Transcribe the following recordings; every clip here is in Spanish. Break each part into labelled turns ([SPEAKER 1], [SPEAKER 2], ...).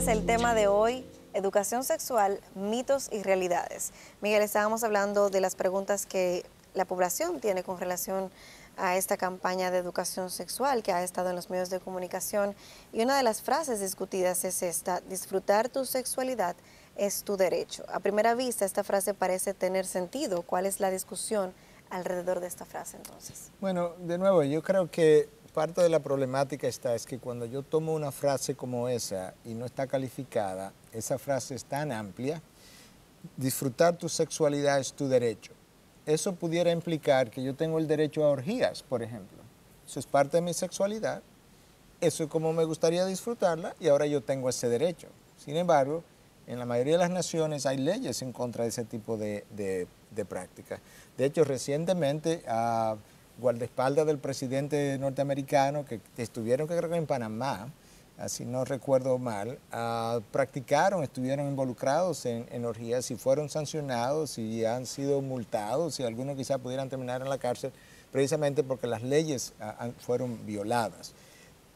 [SPEAKER 1] es el tema de hoy, educación sexual, mitos y realidades. Miguel, estábamos hablando de las preguntas que la población tiene con relación a esta campaña de educación sexual que ha estado en los medios de comunicación, y una de las frases discutidas es esta: disfrutar tu sexualidad es tu derecho. A primera vista esta frase parece tener sentido. ¿Cuál es la discusión alrededor de esta frase entonces?
[SPEAKER 2] Bueno, de nuevo, yo creo que parte de la problemática es que cuando yo tomo una frase como esa y no está calificada, esa frase es tan amplia: disfrutar tu sexualidad es tu derecho. Eso pudiera implicar que yo tengo el derecho a orgías, por ejemplo. Eso es parte de mi sexualidad, eso es como me gustaría disfrutarla y ahora yo tengo ese derecho. Sin embargo, en la mayoría de las naciones hay leyes en contra de ese tipo de prácticas. De hecho, recientemente, guardaespaldas del presidente norteamericano, que estuvieron, creo que en Panamá, si no recuerdo mal, estuvieron involucrados en orgías y fueron sancionados y han sido multados, y algunos quizás pudieran terminar en la cárcel precisamente porque las leyes fueron violadas.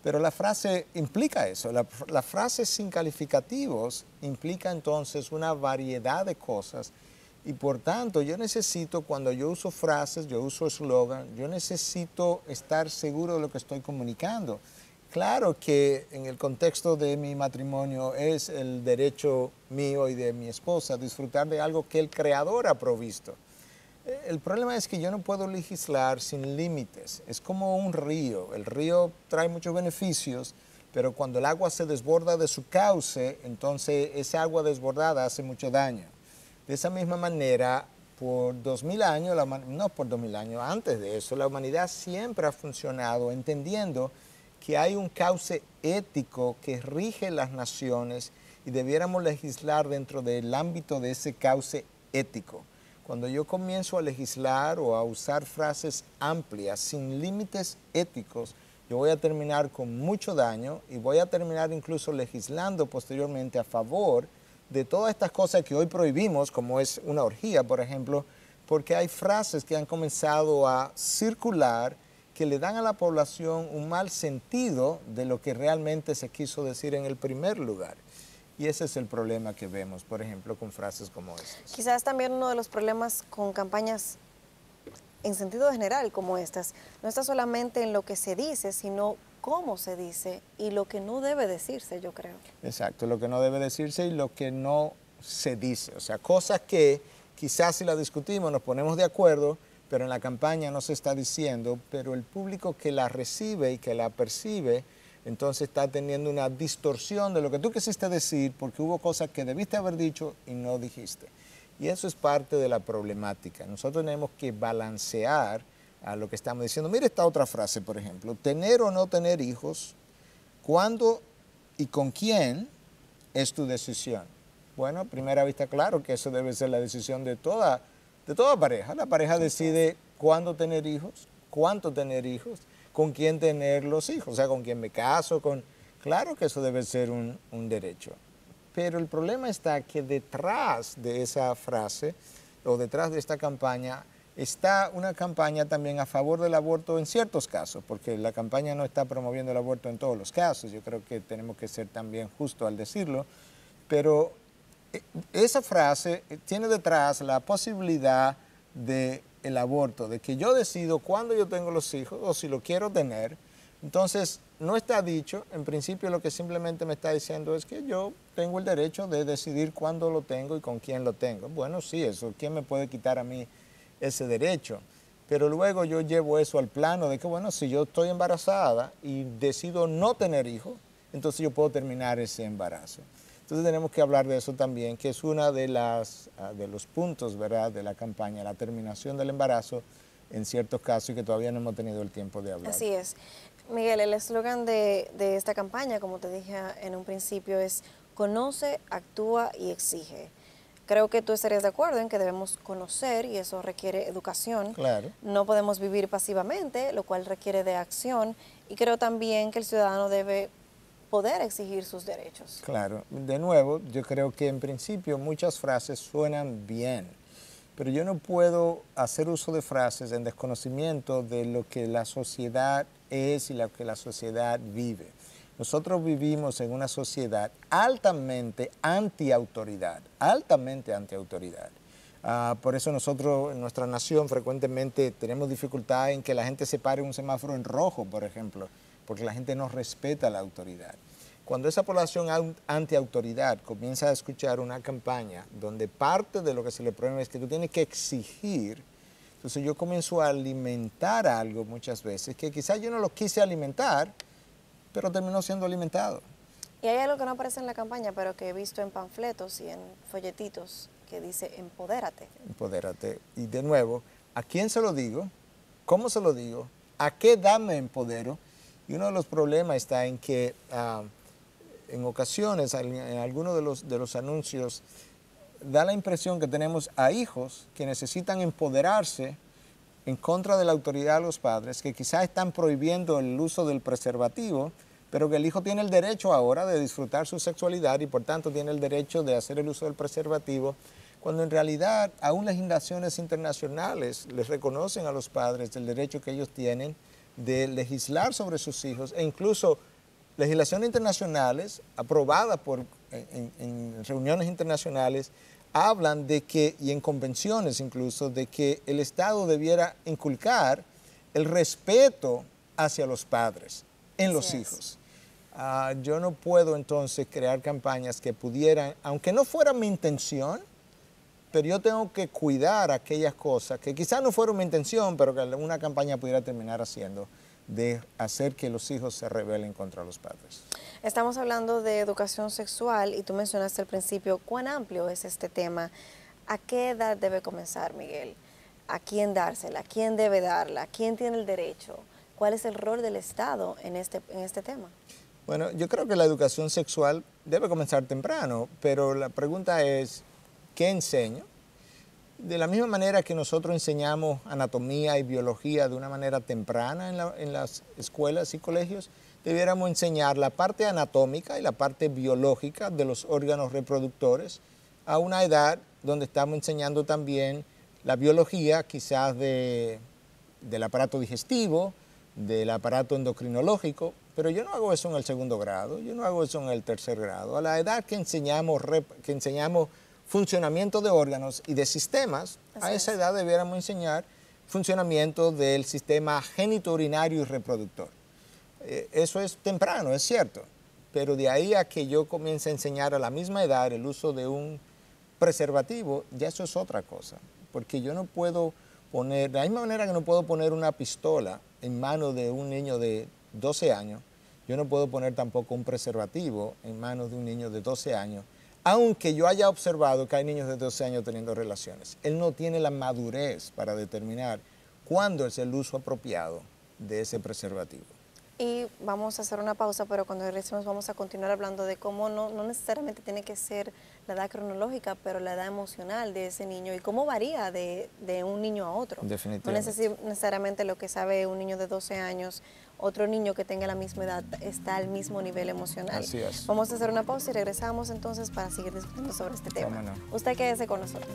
[SPEAKER 2] Pero la frase implica eso. La frase sin calificativos implica entonces una variedad de cosas, y por tanto yo necesito, cuando yo uso frases, yo uso eslogan, yo necesito estar seguro de lo que estoy comunicando. Claro que en el contexto de mi matrimonio es el derecho mío y de mi esposa disfrutar de algo que el Creador ha provisto. El problema es que yo no puedo legislar sin límites. Es como un río. El río trae muchos beneficios, pero cuando el agua se desborda de su cauce, entonces esa agua desbordada hace mucho daño. De esa misma manera, por 2000 años, no por 2000 años, antes de eso, la humanidad siempre ha funcionado entendiendo que hay un cauce ético que rige las naciones y debiéramos legislar dentro del ámbito de ese cauce ético. Cuando yo comienzo a legislar o a usar frases amplias, sin límites éticos, yo voy a terminar con mucho daño y voy a terminar incluso legislando posteriormente a favor de todas estas cosas que hoy prohibimos, como es una orgía, por ejemplo, porque hay frases que han comenzado a circular que le dan a la población un mal sentido de lo que realmente se quiso decir en el primer lugar. Y ese es el problema que vemos, por ejemplo, con frases como estas.
[SPEAKER 1] Quizás también uno de los problemas con campañas en sentido general como estas no está solamente en lo que se dice, sino cómo se dice y lo que no debe decirse, yo creo.
[SPEAKER 2] Exacto, lo que no debe decirse y lo que no se dice. O sea, cosas que quizás si las discutimos nos ponemos de acuerdo, pero en la campaña no se está diciendo, pero el público que la recibe y que la percibe, entonces está teniendo una distorsión de lo que tú quisiste decir, porque hubo cosas que debiste haber dicho y no dijiste. Y eso es parte de la problemática. Nosotros tenemos que balancear a lo que estamos diciendo. Mire esta otra frase, por ejemplo: tener o no tener hijos, cuándo y con quién es tu decisión. Bueno, a primera vista, claro que eso debe ser la decisión de toda pareja. La pareja decide cuándo tener hijos, cuánto tener hijos, con quién tener los hijos, o sea, con quién me caso, claro que eso debe ser un derecho. Pero el problema está que detrás de esa frase o detrás de esta campaña está una campaña también a favor del aborto en ciertos casos, porque la campaña no está promoviendo el aborto en todos los casos. Yo creo que tenemos que ser también justos al decirlo, pero esa frase tiene detrás la posibilidad del aborto, de que yo decido cuándo yo tengo los hijos o si lo quiero tener. Entonces, no está dicho, en principio lo que simplemente me está diciendo es que yo tengo el derecho de decidir cuándo lo tengo y con quién lo tengo. Bueno, sí, eso, ¿quién me puede quitar a mí ese derecho? Pero luego yo llevo eso al plano de que, bueno, si yo estoy embarazada y decido no tener hijos, entonces yo puedo terminar ese embarazo. Entonces tenemos que hablar de eso también, que es una de los puntos, ¿verdad?, de la campaña, la terminación del embarazo en ciertos casos, y que todavía no hemos tenido el tiempo de hablar.
[SPEAKER 1] Así es. Miguel, el eslogan de esta campaña, como te dije en un principio, es: conoce, actúa y exige. Creo que tú estarías de acuerdo en que debemos conocer, y eso requiere educación.
[SPEAKER 2] Claro.
[SPEAKER 1] No podemos vivir pasivamente, lo cual requiere de acción, y creo también que el ciudadano debe poder exigir sus derechos.
[SPEAKER 2] Claro. De nuevo, yo creo que en principio muchas frases suenan bien, pero yo no puedo hacer uso de frases en desconocimiento de lo que la sociedad es y lo que la sociedad vive. nosotros vivimos en una sociedad altamente antiautoridad, altamente antiautoridad. Por eso nosotros en nuestra nación frecuentemente tenemos dificultad en que la gente se pare un semáforo en rojo, por ejemplo, porque la gente no respeta la autoridad. Cuando esa población antiautoridad comienza a escuchar una campaña donde parte de lo que se le prohíbe es que tú tienes que exigir, entonces yo comienzo a alimentar algo muchas veces que quizás yo no lo quise alimentar, pero terminó siendo alimentado.
[SPEAKER 1] Y hay algo que no aparece en la campaña, pero que he visto en panfletos y en folletitos, que dice empodérate.
[SPEAKER 2] Empodérate. Y de nuevo, ¿a quién se lo digo? ¿Cómo se lo digo? ¿A qué edad me empodero? Y uno de los problemas está en que en ocasiones, en algunos de los anuncios, da la impresión que tenemos a hijos que necesitan empoderarse en contra de la autoridad de los padres, que quizás están prohibiendo el uso del preservativo, pero que el hijo tiene el derecho ahora de disfrutar su sexualidad y por tanto tiene el derecho de hacer el uso del preservativo, cuando en realidad aún legislaciones internacionales les reconocen a los padres el derecho que ellos tienen de legislar sobre sus hijos e incluso legislaciones internacionales aprobadas en reuniones internacionales hablan de que, y en convenciones incluso, de que el Estado debiera inculcar el respeto hacia los padres en los hijos. Yo no puedo entonces crear campañas que pudieran, aunque no fuera mi intención, pero yo tengo que cuidar aquellas cosas que quizás no fueron mi intención, pero que una campaña pudiera terminar haciendo, de hacer que los hijos se rebelen contra los padres.
[SPEAKER 1] Estamos hablando de educación sexual y tú mencionaste al principio cuán amplio es este tema. ¿A qué edad debe comenzar, Miguel? ¿A quién dársela? ¿A quién debe darla? ¿Quién tiene el derecho? ¿Cuál es el rol del Estado en este tema?
[SPEAKER 2] Bueno, yo creo que la educación sexual debe comenzar temprano, pero la pregunta es, ¿qué enseño? De la misma manera que nosotros enseñamos anatomía y biología de una manera temprana en las escuelas y colegios, debiéramos enseñar la parte anatómica y la parte biológica de los órganos reproductores a una edad donde estamos enseñando también la biología quizás del aparato digestivo, del aparato endocrinológico, pero yo no hago eso en el segundo grado, yo no hago eso en el tercer grado. A la edad que enseñamos funcionamiento de órganos y de sistemas, a esa edad debiéramos enseñar funcionamiento del sistema genitourinario y reproductor. Eso es temprano, es cierto, pero de ahí a que yo comience a enseñar a la misma edad el uso de un preservativo, ya eso es otra cosa, porque yo no puedo poner, de la misma manera que no puedo poner una pistola en manos de un niño de 12 años, yo no puedo poner tampoco un preservativo en manos de un niño de 12 años, aunque yo haya observado que hay niños de 12 años teniendo relaciones. Él no tiene la madurez para determinar cuándo es el uso apropiado de ese preservativo.
[SPEAKER 1] Y vamos a hacer una pausa, pero cuando regresemos vamos a continuar hablando de cómo no necesariamente tiene que ser la edad cronológica, pero la edad emocional de ese niño y cómo varía de un niño a otro.
[SPEAKER 2] Definitivamente.
[SPEAKER 1] No necesariamente lo que sabe un niño de 12 años, otro niño que tenga la misma edad está al mismo nivel emocional.
[SPEAKER 2] Así es.
[SPEAKER 1] Vamos a hacer una pausa y regresamos entonces para seguir discutiendo sobre este tema.
[SPEAKER 2] ¿Cómo no?
[SPEAKER 1] Usted quédese con nosotros.